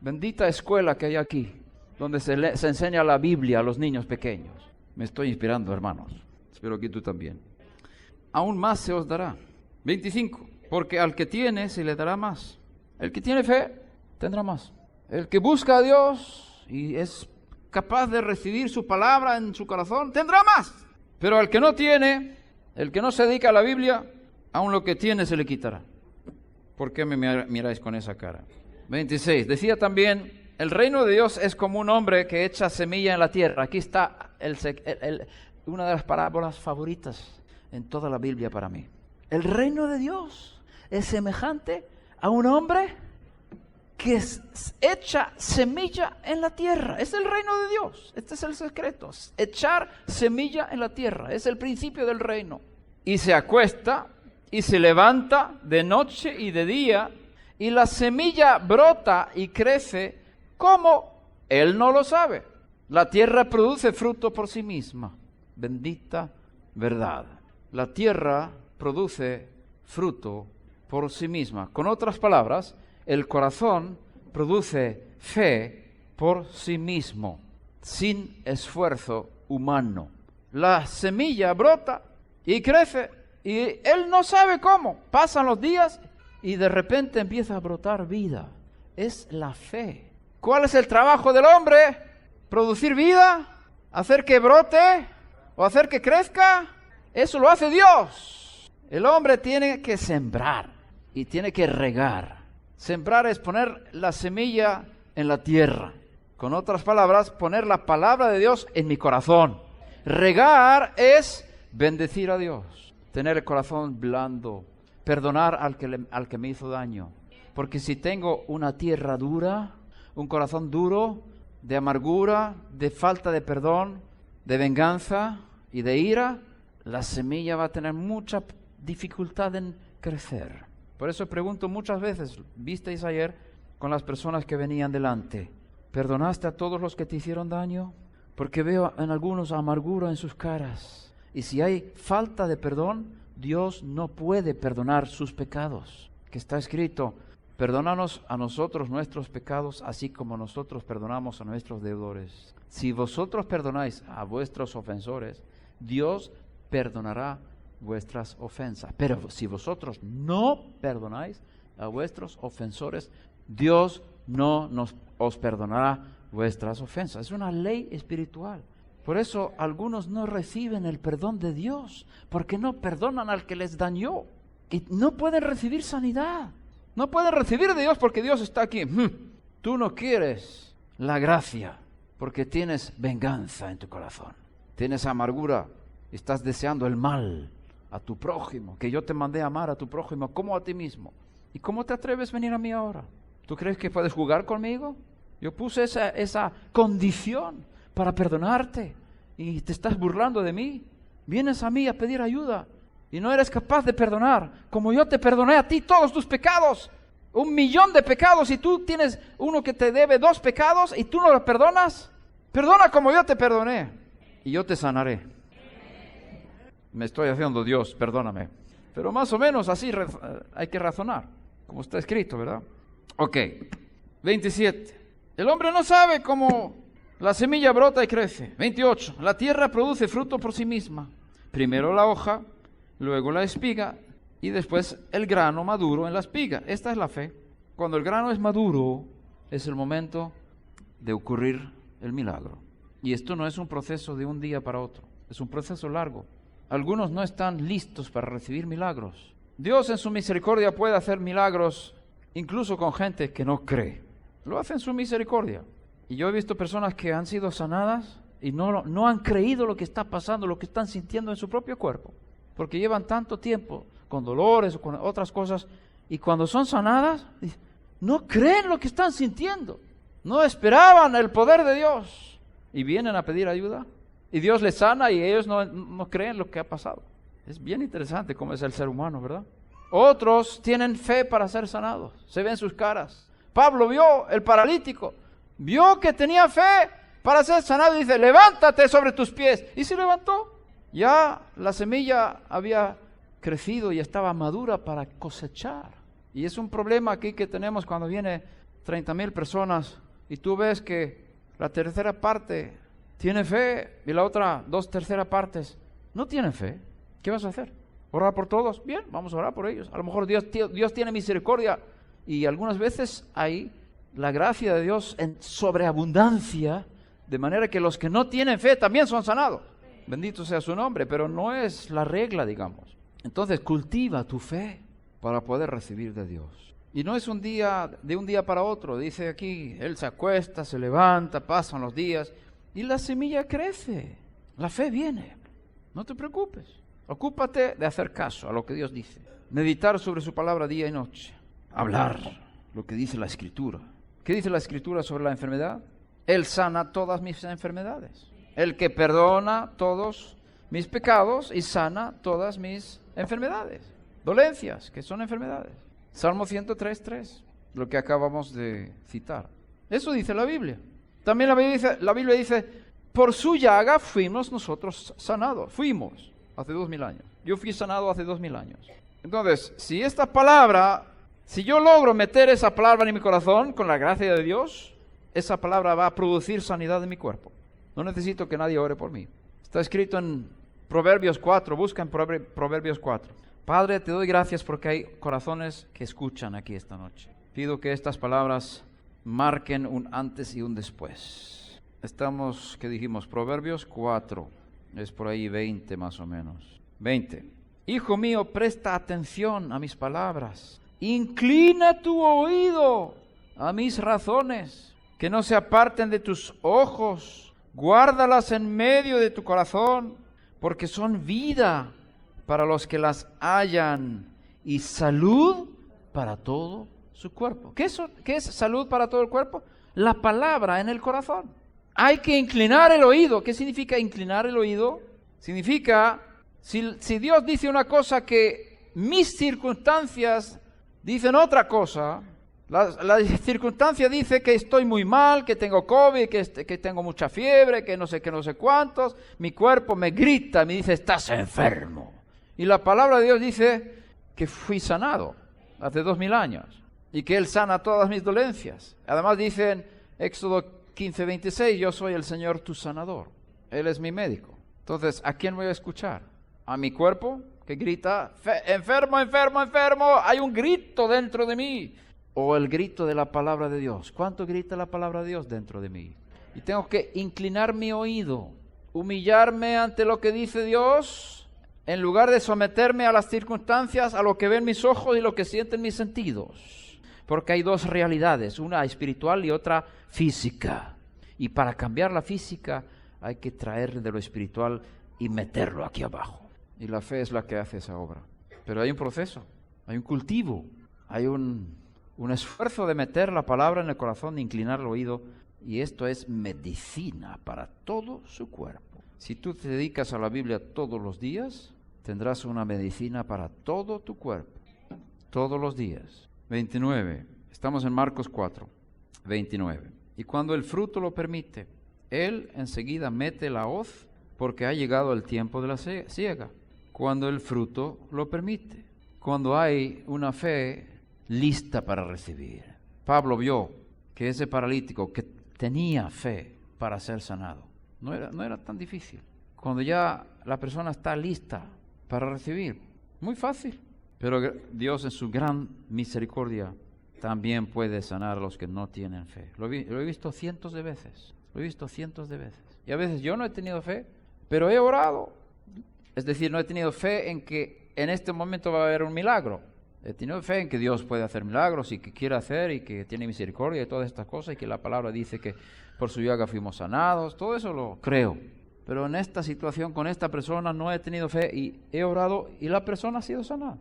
Bendita escuela que hay aquí, donde se enseña la Biblia a los niños pequeños. Me estoy inspirando, hermanos. Espero que tú también. Aún más se os dará. 25. Porque al que tiene se le dará más. El que tiene fe tendrá más. El que busca a Dios y es capaz de recibir su palabra en su corazón, tendrá más. Pero al que no tiene, el que no se dedica a la Biblia, aun lo que tiene se le quitará. ¿Por qué me miráis con esa cara? 26. Decía también, el reino de Dios es como un hombre que echa semilla en la tierra. Aquí está una de las parábolas favoritas en toda la Biblia para mí. El reino de Dios es semejante a un hombre que echa semilla en la tierra. Es el reino de Dios. Este es el secreto. Echar semilla en la tierra. Es el principio del reino. Y se acuesta y se levanta de noche y de día. Y la semilla brota y crece como él no lo sabe. La tierra produce fruto por sí misma. Bendita verdad. La tierra produce fruto por sí misma. Con otras palabras, el corazón produce fe por sí mismo, sin esfuerzo humano. La semilla brota y crece. Y él no sabe cómo. Pasan los días y de repente empieza a brotar vida. Es la fe. ¿Cuál es el trabajo del hombre? ¿Producir vida? ¿Hacer que brote? ¿O hacer que crezca? Eso lo hace Dios. El hombre tiene que sembrar y tiene que regar. Sembrar es poner la semilla en la tierra. Con otras palabras, poner la palabra de Dios en mi corazón. Regar es bendecir a Dios. Tener el corazón blando, perdonar al que me hizo daño. Porque si tengo una tierra dura, un corazón duro, de amargura, de falta de perdón, de venganza y de ira, la semilla va a tener mucha dificultad en crecer. Por eso pregunto muchas veces, ¿visteis ayer con las personas que venían delante? ¿Perdonaste a todos los que te hicieron daño? Porque veo en algunos amargura en sus caras. Y si hay falta de perdón, Dios no puede perdonar sus pecados. Que está escrito, perdónanos a nosotros nuestros pecados, así como nosotros perdonamos a nuestros deudores. Si vosotros perdonáis a vuestros ofensores, Dios perdonará vuestras ofensas. Pero si vosotros no perdonáis a vuestros ofensores, Dios no os perdonará vuestras ofensas. Es una ley espiritual. Por eso algunos no reciben el perdón de Dios, porque no perdonan al que les dañó. Y no pueden recibir sanidad. No pueden recibir de Dios porque Dios está aquí. Tú no quieres la gracia porque tienes venganza en tu corazón. Tienes amargura. Estás deseando el mal a tu prójimo. Que yo te mandé a amar a tu prójimo como a ti mismo. ¿Y cómo te atreves a venir a mí ahora? ¿Tú crees que puedes jugar conmigo? Yo puse esa condición para perdonarte y te estás burlando de mí. Vienes a mí a pedir ayuda y no eres capaz de perdonar como yo te perdoné a ti todos tus pecados. 1,000,000 de pecados y tú tienes uno que te debe 2 pecados y tú no lo perdonas. Perdona como yo te perdoné y yo te sanaré. Me estoy haciendo Dios, perdóname. Pero más o menos así hay que razonar, como está escrito, ¿verdad? Ok, 27. El hombre no sabe cómo la semilla brota y crece. 28. La tierra produce fruto por sí misma. Primero la hoja, luego la espiga y después el grano maduro en la espiga. Esta es la fe. Cuando el grano es maduro, es el momento de ocurrir el milagro. Y esto no es un proceso de un día para otro. Es un proceso largo. Algunos no están listos para recibir milagros. Dios en su misericordia puede hacer milagros incluso con gente que no cree. Lo hace en su misericordia. Y yo he visto personas que han sido sanadas y no han creído lo que está pasando, lo que están sintiendo en su propio cuerpo. Porque llevan tanto tiempo con dolores o con otras cosas. Y cuando son sanadas, no creen lo que están sintiendo. No esperaban el poder de Dios. Y vienen a pedir ayuda. Y Dios les sana y ellos no creen lo que ha pasado. Es bien interesante cómo es el ser humano, ¿verdad? Otros tienen fe para ser sanados. Se ven sus caras. Pablo vio el paralítico. Vio que tenía fe para ser sanado y dice, levántate sobre tus pies. Y se levantó. Ya la semilla había crecido y estaba madura para cosechar. Y es un problema aquí que tenemos cuando viene 30,000 personas y tú ves que la tercera parte tiene fe y la otra 2/3 partes no tienen fe. ¿Qué vas a hacer? ¿Orar por todos? Bien, vamos a orar por ellos. A lo mejor Dios tiene misericordia y algunas veces hay la gracia de Dios en sobreabundancia, de manera que los que no tienen fe también son sanados. Bendito sea su nombre, pero no es la regla, digamos. Entonces cultiva tu fe para poder recibir de Dios. Y no es de un día para otro. Dice aquí, él se acuesta, se levanta, pasan los días y la semilla crece. La fe viene. No te preocupes. Ocúpate de hacer caso a lo que Dios dice. Meditar sobre su palabra día y noche. Hablar lo que dice la Escritura. ¿Qué dice la Escritura sobre la enfermedad? Él sana todas mis enfermedades. El que perdona todos mis pecados y sana todas mis enfermedades. Dolencias, que son enfermedades. Salmo 103:3, lo que acabamos de citar. Eso dice la Biblia. También la Biblia dice, por su llaga fuimos nosotros sanados. Fuimos hace 2000 años. Yo fui sanado hace 2000 años. Entonces, si yo logro meter esa palabra en mi corazón con la gracia de Dios, esa palabra va a producir sanidad en mi cuerpo. No necesito que nadie ore por mí. Está escrito en Proverbios 4, busca en Proverbios 4. Padre, te doy gracias porque hay corazones que escuchan aquí esta noche. Pido que estas palabras marquen un antes y un después. Estamos, ¿qué dijimos? Proverbios 4, es por ahí 20 más o menos. 20. Hijo mío, presta atención a mis palabras. Inclina tu oído a mis razones, que no se aparten de tus ojos. Guárdalas en medio de tu corazón, porque son vida para los que las hallan y salud para todo su cuerpo. ¿Qué es salud para todo el cuerpo? La palabra en el corazón. Hay que inclinar el oído. ¿Qué significa inclinar el oído? Significa, si Dios dice una cosa que mis circunstancias dicen otra cosa, la circunstancia dice que estoy muy mal, que tengo COVID, que tengo mucha fiebre, que no sé cuántos, mi cuerpo me grita, me dice, estás enfermo. Y la palabra de Dios dice que fui sanado hace 2000 años y que Él sana todas mis dolencias. Además dice en Éxodo 15:26, yo soy el Señor tu sanador. Él es mi médico. Entonces, ¿a quién voy a escuchar? ¿A mi cuerpo que grita, enfermo, enfermo, enfermo? Hay un grito dentro de mí. ¿O el grito de la palabra de Dios? ¿Cuánto grita la palabra de Dios dentro de mí? Y tengo que inclinar mi oído, humillarme ante lo que dice Dios, en lugar de someterme a las circunstancias, a lo que ven mis ojos y lo que sienten mis sentidos. Porque hay dos realidades, una espiritual y otra física. Y para cambiar la física hay que traer de lo espiritual y meterlo aquí abajo. Y la fe es la que hace esa obra. Pero hay un proceso, hay un cultivo, hay un esfuerzo de meter la palabra en el corazón, de inclinar el oído. Y esto es medicina para todo su cuerpo. Si tú te dedicas a la Biblia todos los días, tendrás una medicina para todo tu cuerpo. Todos los días. 29. Estamos en Marcos 4, 29. Y cuando el fruto lo permite, Él enseguida mete la hoz, porque ha llegado el tiempo de la siega. Cuando el fruto lo permite. Cuando hay una fe lista para recibir. Pablo vio que ese paralítico que tenía fe para ser sanado, no era tan difícil. Cuando ya la persona está lista para recibir, muy fácil. Pero Dios en su gran misericordia también puede sanar a los que no tienen fe. Lo he visto cientos de veces. Y a veces yo no he tenido fe, pero he orado. Es decir, no he tenido fe en que en este momento va a haber un milagro. He tenido fe en que Dios puede hacer milagros y que quiere hacer y que tiene misericordia y todas estas cosas y que la palabra dice que por su llaga fuimos sanados. Todo eso lo creo. Pero en esta situación con esta persona no he tenido fe y he orado y la persona ha sido sanada.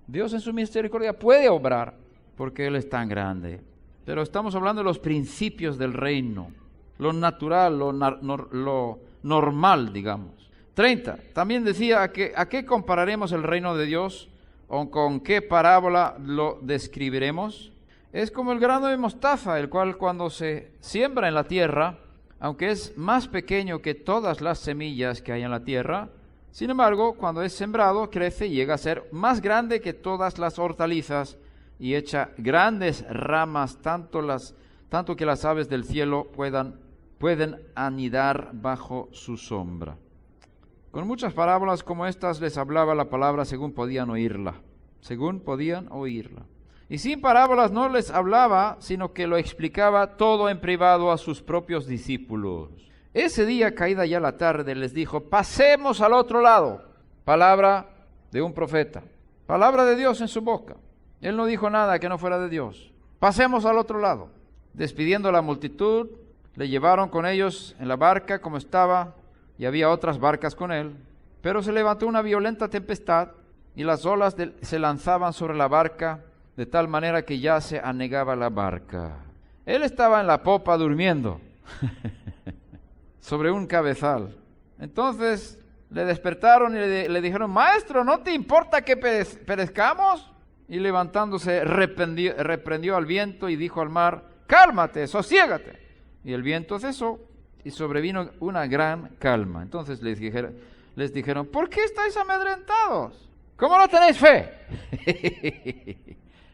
Dios en su misericordia puede obrar porque Él es tan grande. Pero estamos hablando de los principios del reino, lo natural, lo normal, digamos. 30. También decía, ¿a qué compararemos el reino de Dios? ¿O con qué parábola lo describiremos? Es como el grano de mostaza, el cual cuando se siembra en la tierra, aunque es más pequeño que todas las semillas que hay en la tierra, sin embargo, cuando es sembrado, crece y llega a ser más grande que todas las hortalizas y echa grandes ramas, tanto que las aves del cielo pueden anidar bajo su sombra. Con muchas parábolas como estas les hablaba la palabra según podían oírla. Y sin parábolas no les hablaba, sino que lo explicaba todo en privado a sus propios discípulos. Ese día, caída ya la tarde, les dijo, pasemos al otro lado. Palabra de un profeta. Palabra de Dios en su boca. Él no dijo nada que no fuera de Dios. Pasemos al otro lado. Despidiendo a la multitud, le llevaron con ellos en la barca como estaba, y había otras barcas con él. Pero se levantó una violenta tempestad, y las olas se lanzaban sobre la barca, de tal manera que ya se anegaba la barca. Él estaba en la popa durmiendo, sobre un cabezal. Entonces le despertaron y le dijeron, Maestro, ¿no te importa que perezcamos? Y levantándose reprendió al viento y dijo al mar, cálmate, sosiégate. Y el viento cesó y sobrevino una gran calma. Entonces les dijeron, ¿por qué estáis amedrentados? ¿Cómo no tenéis fe?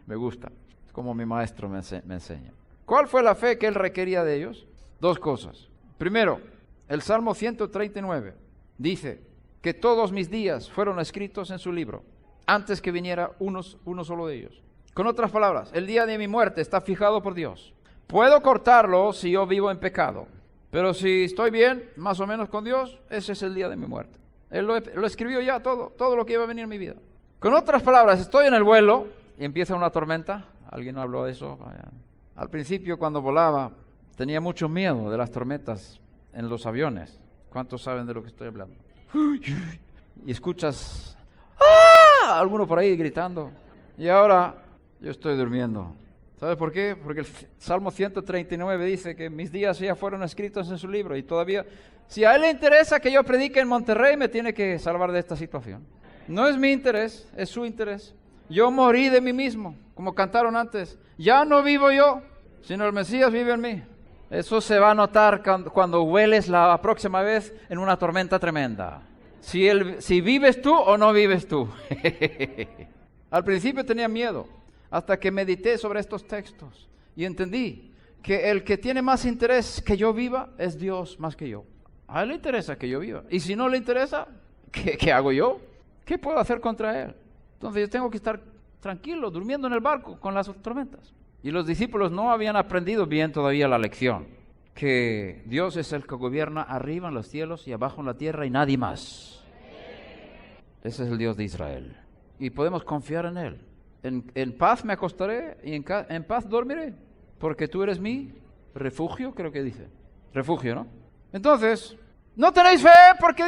Me gusta, es como mi maestro me enseña. ¿Cuál fue la fe que él requería de ellos? Dos cosas. Primero, el Salmo 139 dice, que todos mis días fueron escritos en su libro, antes que viniera uno solo de ellos. Con otras palabras, el día de mi muerte está fijado por Dios. Puedo cortarlo si yo vivo en pecado, pero si estoy bien, más o menos con Dios, ese es el día de mi muerte. Él lo escribió ya todo lo que iba a venir en mi vida. Con otras palabras, estoy en el vuelo y empieza una tormenta. ¿Alguien habló de eso? Al principio, cuando volaba, tenía mucho miedo de las tormentas en los aviones. ¿Cuántos saben de lo que estoy hablando? Y escuchas alguno por ahí gritando. Y ahora yo estoy durmiendo. ¿Sabes por qué? Porque el Salmo 139 dice que mis días ya fueron escritos en su libro y todavía, si a él le interesa que yo predique en Monterrey, me tiene que salvar de esta situación. No es mi interés, es su interés. Yo morí de mí mismo, como cantaron antes. Ya no vivo yo, sino el Mesías vive en mí. Eso se va a notar cuando hueles la próxima vez en una tormenta tremenda. Si vives tú o no vives tú. Al principio tenía miedo, hasta que medité sobre estos textos y entendí que el que tiene más interés que yo viva es Dios más que yo. A él le interesa que yo viva. Y si no le interesa, ¿qué hago yo? ¿Qué puedo hacer contra él? Entonces yo tengo que estar tranquilo, durmiendo en el barco con las tormentas. Y los discípulos no habían aprendido bien todavía la lección, que Dios es el que gobierna arriba en los cielos y abajo en la tierra y nadie más. Ese es el Dios de Israel. Y podemos confiar en Él. En paz me acostaré y en paz dormiré, porque tú eres mi refugio, creo que dice. Refugio, ¿no? Entonces, ¿no tenéis fe porque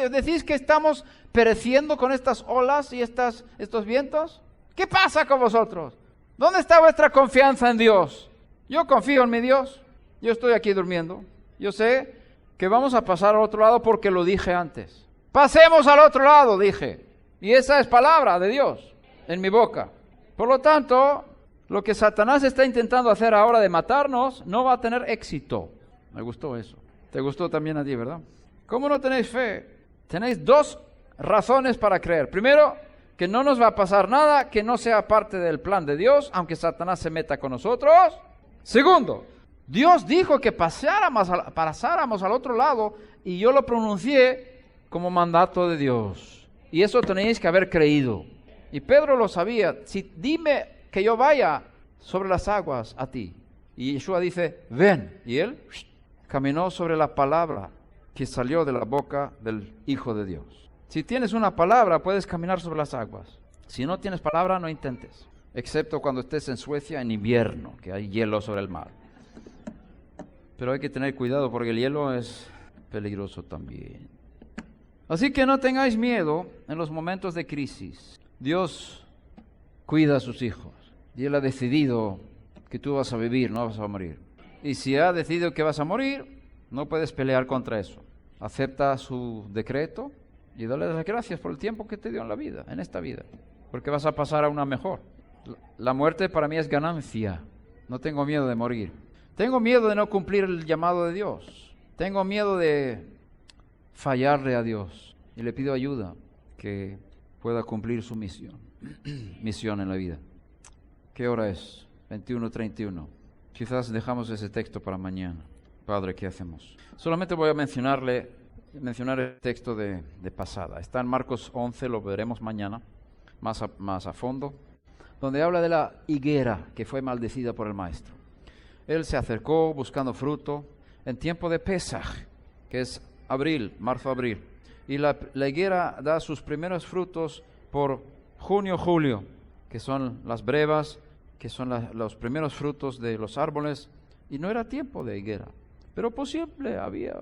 decís que estamos pereciendo con estas olas y estos vientos? ¿Qué pasa con vosotros? ¿Dónde está vuestra confianza en Dios? Yo confío en mi Dios. Yo estoy aquí durmiendo. Yo sé que vamos a pasar al otro lado porque lo dije antes. Pasemos al otro lado, dije. Y esa es palabra de Dios en mi boca. Por lo tanto, lo que Satanás está intentando hacer ahora de matarnos no va a tener éxito. Me gustó eso. Te gustó también a ti, ¿verdad? ¿Cómo no tenéis fe? Tenéis dos razones para creer. Primero, que no nos va a pasar nada que no sea parte del plan de Dios, aunque Satanás se meta con nosotros. Segundo, Dios dijo que pasáramos al otro lado y yo lo pronuncié como mandato de Dios. Y eso tenéis que haber creído. Y Pedro lo sabía. Dime que yo vaya sobre las aguas a ti. Y Yeshua dice, ven. Y él caminó sobre la palabra que salió de la boca del Hijo de Dios. Si tienes una palabra, puedes caminar sobre las aguas. Si no tienes palabra, no intentes. Excepto cuando estés en Suecia en invierno, que hay hielo sobre el mar. Pero hay que tener cuidado porque el hielo es peligroso también. Así que no tengáis miedo en los momentos de crisis. Dios cuida a sus hijos. Y Él ha decidido que tú vas a vivir, no vas a morir. Y si ha decidido que vas a morir, no puedes pelear contra eso. Acepta su decreto y dale las gracias por el tiempo que te dio en la vida, en esta vida. Porque vas a pasar a una mejor. La muerte para mí es ganancia. No tengo miedo de morir. Tengo miedo de no cumplir el llamado de Dios. Tengo miedo de fallarle a Dios. Y le pido ayuda que pueda cumplir su misión. Misión en la vida. ¿Qué hora es? 21:31. Quizás dejamos ese texto para mañana. Padre, ¿qué hacemos? Solamente voy a mencionar el texto de pasada. Está en Marcos 11, lo veremos mañana, más a fondo, donde habla de la higuera que fue maldecida por el maestro. Él se acercó buscando fruto en tiempo de Pesaj, que es marzo-abril. Y la higuera da sus primeros frutos por junio-julio, que son las brevas, que son los primeros frutos de los árboles. Y no era tiempo de higuera, pero posible había.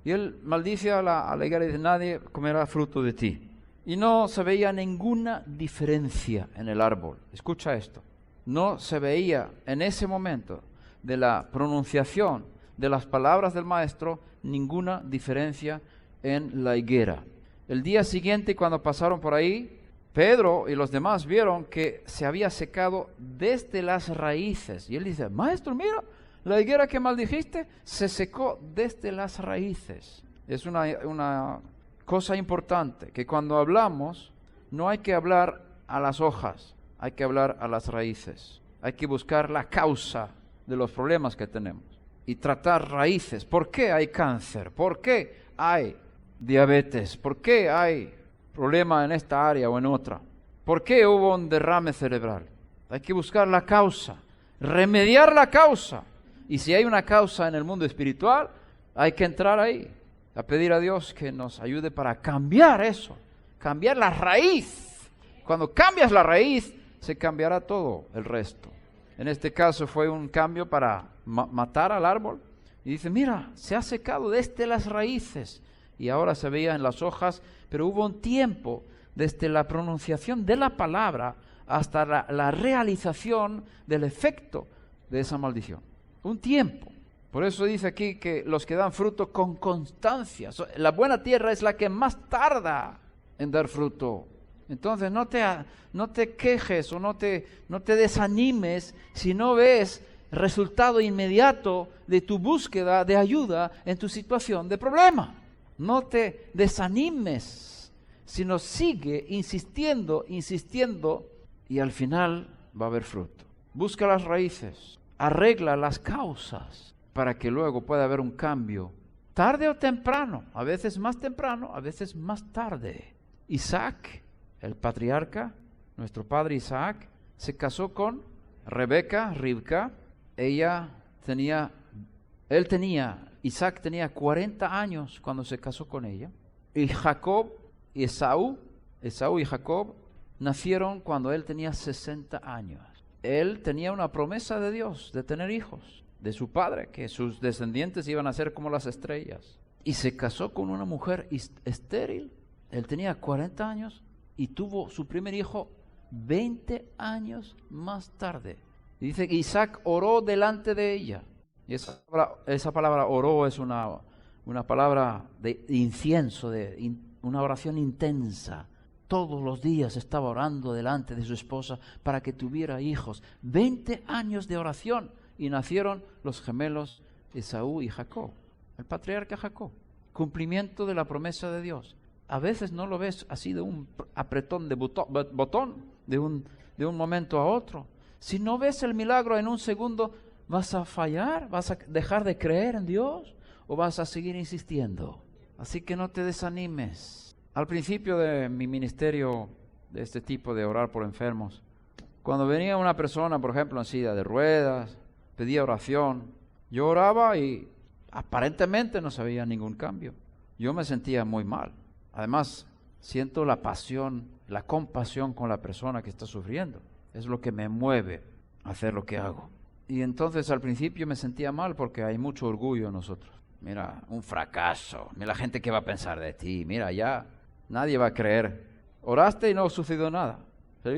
Y él maldice a la higuera y dice, nadie comerá fruto de ti. Y no se veía ninguna diferencia en el árbol. Escucha esto. No se veía en ese momento de la pronunciación de las palabras del maestro ninguna diferencia en la higuera. El día siguiente, cuando pasaron por ahí, Pedro y los demás vieron que se había secado desde las raíces. Y él dice, maestro, mira, la higuera que maldijiste se secó desde las raíces. Es una cosa importante, que cuando hablamos no hay que hablar a las hojas, hay que hablar a las raíces. Hay que buscar la causa de los problemas que tenemos y tratar raíces. ¿Por qué hay cáncer? ¿Por qué hay diabetes? ¿Por qué hay problema en esta área o en otra? ¿Por qué hubo un derrame cerebral? Hay que buscar la causa, remediar la causa. Y si hay una causa en el mundo espiritual, hay que entrar ahí, a pedir a Dios que nos ayude para cambiar eso, cambiar la raíz. Cuando cambias la raíz, se cambiará todo el resto. En este caso fue un cambio para matar al árbol. Y dice, mira, se ha secado desde las raíces. Y ahora se veía en las hojas, pero hubo un tiempo desde la pronunciación de la palabra hasta la realización del efecto de esa maldición. Un tiempo. Por eso dice aquí que los que dan fruto con constancia. La buena tierra es la que más tarda en dar fruto. Entonces no te quejes o no te desanimes si no ves resultado inmediato de tu búsqueda de ayuda en tu situación de problema. No te desanimes, sino sigue insistiendo, y al final va a haber fruto. Busca las raíces, arregla las causas para que luego pueda haber un cambio, tarde o temprano, a veces más temprano, a veces más tarde. Isaac, el patriarca, nuestro padre Isaac, se casó con Ribca. Isaac tenía 40 años cuando se casó con ella. Y Esaú y Jacob nacieron cuando él tenía 60 años. Él tenía una promesa de Dios de tener hijos, de su padre, que sus descendientes iban a ser como las estrellas. Y se casó con una mujer estéril. Él tenía 40 años y tuvo su primer hijo 20 años más tarde. Y dice que Isaac oró delante de ella. Y esa palabra oró es una palabra de incienso, una oración intensa. Todos los días estaba orando delante de su esposa para que tuviera hijos. 20 años de oración y nacieron los gemelos Esaú y Jacob, el patriarca Jacob. Cumplimiento de la promesa de Dios. A veces no lo ves así de un apretón de botón, de un momento a otro. Si no ves el milagro en un segundo, ¿vas a fallar? ¿Vas a dejar de creer en Dios? ¿O vas a seguir insistiendo? Así que no te desanimes. Al principio de mi ministerio de este tipo de orar por enfermos, cuando venía una persona, por ejemplo, en silla de ruedas, pedía oración, yo oraba y aparentemente no se veía ningún cambio. Yo me sentía muy mal. Además, siento la pasión, la compasión con la persona que está sufriendo. Es lo que me mueve a hacer lo que hago. Y entonces al principio me sentía mal porque hay mucho orgullo en nosotros. Mira, un fracaso. Mira la gente que va a pensar de ti. Mira, ya nadie va a creer. Oraste y no sucedió nada. Pero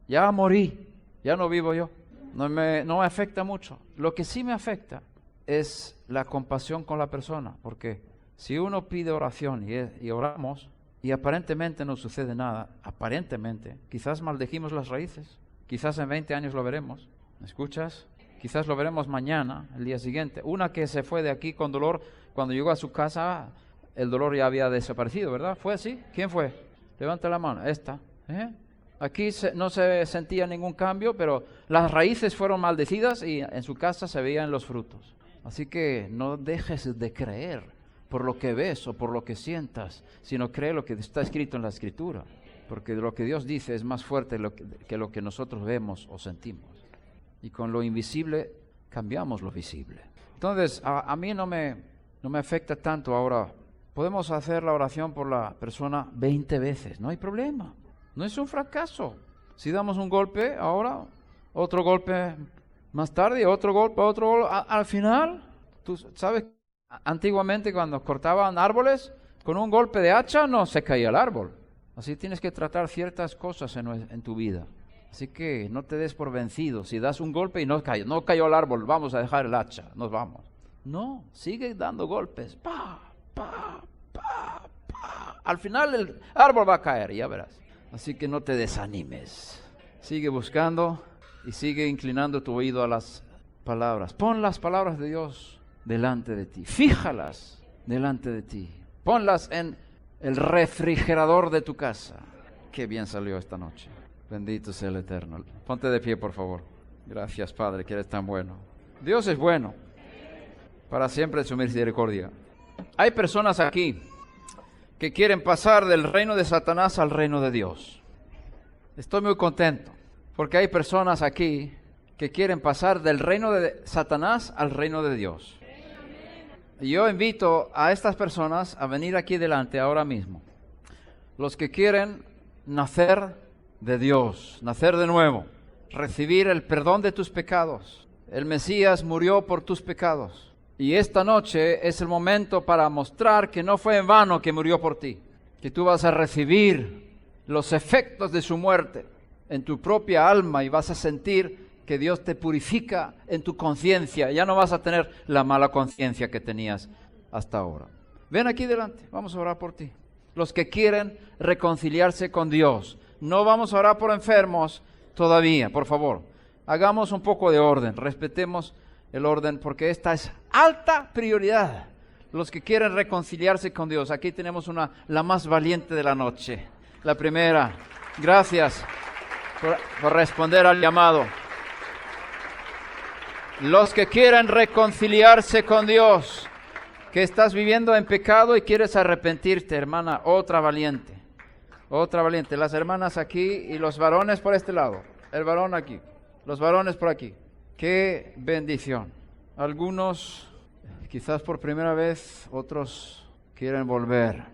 ya morí. Ya no vivo yo. No me afecta mucho. Lo que sí me afecta es la compasión con la persona. Porque si uno pide oración y oramos y aparentemente no sucede nada, aparentemente, quizás maldejimos las raíces. Quizás en 20 años lo veremos. ¿Me escuchas? Quizás lo veremos mañana, el día siguiente. Una que se fue de aquí con dolor, cuando llegó a su casa, el dolor ya había desaparecido, ¿verdad? ¿Fue así? ¿Quién fue? Levanta la mano. Esta. Aquí no se sentía ningún cambio, pero las raíces fueron maldecidas y en su casa se veían los frutos. Así que no dejes de creer por lo que ves o por lo que sientas, sino cree lo que está escrito en la Escritura. Porque lo que Dios dice es más fuerte que lo que nosotros vemos o sentimos. Y con lo invisible cambiamos lo visible. Entonces, a mí no me afecta tanto ahora. Podemos hacer la oración por la persona 20 veces, no hay problema. No es un fracaso. Si damos un golpe ahora, otro golpe más tarde, otro golpe. Al final, tú sabes, antiguamente cuando cortaban árboles, con un golpe de hacha no se caía el árbol. Así tienes que tratar ciertas cosas en tu vida. Así que no te des por vencido. Si das un golpe y no cayó el árbol, vamos a dejar el hacha, nos vamos. No, sigue dando golpes. Pa. Al final el árbol va a caer, ya verás. Así que no te desanimes. Sigue buscando y sigue inclinando tu oído a las palabras. Pon las palabras de Dios delante de ti. Fíjalas delante de ti. Ponlas en el refrigerador de tu casa. Qué bien salió esta noche. Bendito sea el Eterno. Ponte de pie, por favor. Gracias, Padre, que eres tan bueno. Dios es bueno. Para siempre su misericordia. Hay personas aquí que quieren pasar del reino de Satanás al reino de Dios. Estoy muy contento porque hay personas aquí que quieren pasar del reino de Satanás al reino de Dios. Y yo invito a estas personas a venir aquí delante ahora mismo. Los que quieren nacer de Dios, nacer de nuevo, recibir el perdón de tus pecados. El Mesías murió por tus pecados. Y esta noche es el momento para mostrar que no fue en vano que murió por ti, que tú vas a recibir los efectos de su muerte en tu propia alma y vas a sentir que Dios te purifica en tu conciencia. Ya no vas a tener la mala conciencia que tenías hasta ahora. Ven aquí delante, vamos a orar por ti. Los que quieren reconciliarse con Dios. No vamos a orar por enfermos todavía, por favor. Hagamos un poco de orden, respetemos el orden porque esta es alta prioridad. Los que quieren reconciliarse con Dios. Aquí tenemos la más valiente de la noche. La primera. Gracias por responder al llamado. Los que quieren reconciliarse con Dios, que estás viviendo en pecado y quieres arrepentirte, hermana, otra valiente. Otra valiente. Las hermanas aquí y los varones por este lado. El varón aquí. Los varones por aquí. ¡Qué bendición! Algunos, quizás por primera vez, otros quieren volver.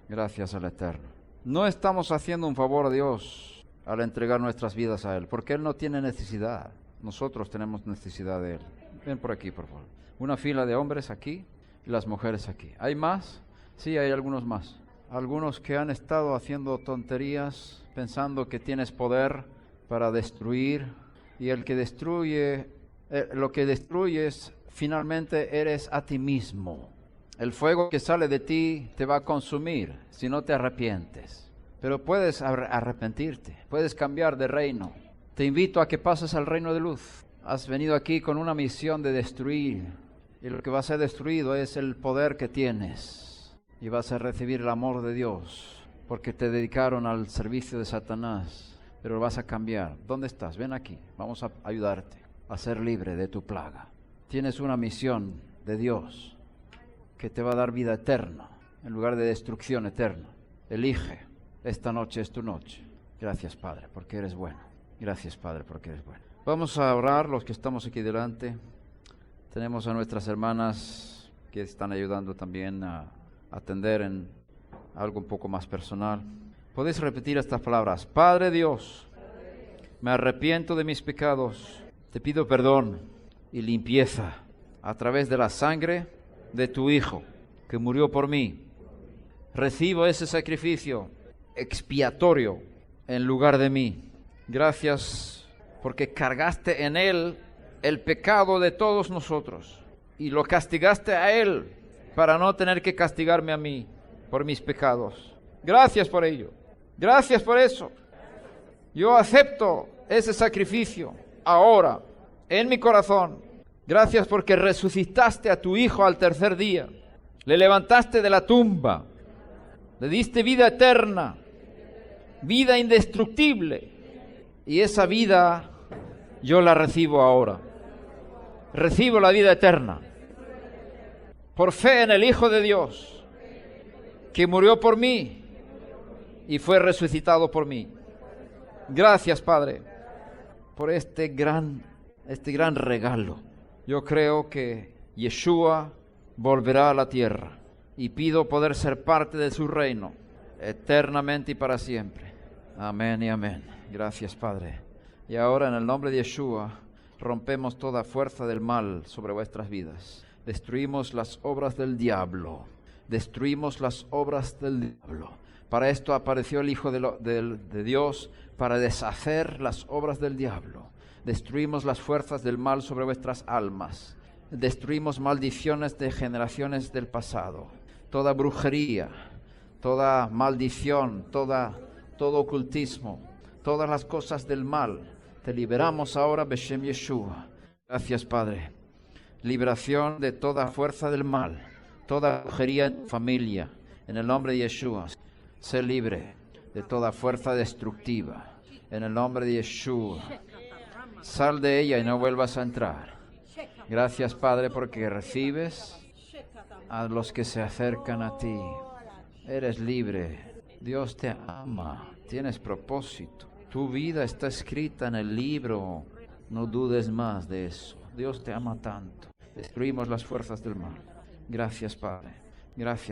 Gracias al Eterno. No estamos haciendo un favor a Dios al entregar nuestras vidas a Él, porque Él no tiene necesidad. Nosotros tenemos necesidad de Él. Ven por aquí, por favor. Una fila de hombres aquí y las mujeres aquí. ¿Hay más? Sí, hay algunos más. Algunos que han estado haciendo tonterías, pensando que tienes poder para destruir. Y el que destruye, lo que destruyes, finalmente eres a ti mismo. El fuego que sale de ti te va a consumir si no te arrepientes. Pero puedes arrepentirte, puedes cambiar de reino. Te invito a que pases al reino de luz. Has venido aquí con una misión de destruir. Y lo que va a ser destruido es el poder que tienes. Y vas a recibir el amor de Dios. Porque te dedicaron al servicio de Satanás. Pero lo vas a cambiar. ¿Dónde estás? Ven aquí. Vamos a ayudarte a ser libre de tu plaga. Tienes una misión de Dios que te va a dar vida eterna en lugar de destrucción eterna. Elige. Esta noche es tu noche. Gracias, Padre, porque eres bueno. Gracias, Padre, porque eres bueno. Vamos a orar los que estamos aquí delante. Tenemos a nuestras hermanas que están ayudando también a atender en algo un poco más personal. Podéis repetir estas palabras. Padre Dios, me arrepiento de mis pecados. Te pido perdón y limpieza a través de la sangre de tu Hijo que murió por mí. Recibo ese sacrificio expiatorio en lugar de mí. Gracias porque cargaste en Él el pecado de todos nosotros y lo castigaste a Él para no tener que castigarme a mí por mis pecados. Gracias por ello. Gracias por eso. Yo acepto ese sacrificio ahora en mi corazón. Gracias porque resucitaste a tu Hijo al tercer día. Le levantaste de la tumba. Le diste vida eterna, vida indestructible. Y esa vida yo la recibo ahora. Recibo la vida eterna. Por fe en el Hijo de Dios, que murió por mí y fue resucitado por mí. Gracias, Padre, por este gran regalo. Yo creo que Yeshua volverá a la tierra y pido poder ser parte de su reino eternamente y para siempre. Amén y amén. Gracias, Padre. Y ahora en el nombre de Yeshua rompemos toda fuerza del mal sobre vuestras vidas. Destruimos las obras del diablo. Destruimos las obras del diablo. Para esto apareció el Hijo de Dios, para deshacer las obras del diablo. Destruimos las fuerzas del mal sobre vuestras almas. Destruimos maldiciones de generaciones del pasado. Toda brujería, toda maldición, todo ocultismo, todas las cosas del mal. Te liberamos ahora, Beshem Yeshua. Gracias, Padre. Liberación de toda fuerza del mal, toda brujería en tu familia. En el nombre de Yeshua. Sé libre de toda fuerza destructiva. En el nombre de Yeshua. Sal de ella y no vuelvas a entrar. Gracias, Padre, porque recibes a los que se acercan a ti. Eres libre. Dios te ama. Tienes propósito. Tu vida está escrita en el libro. No dudes más de eso. Dios te ama tanto. Destruimos las fuerzas del mal. Gracias, Padre. Gracias.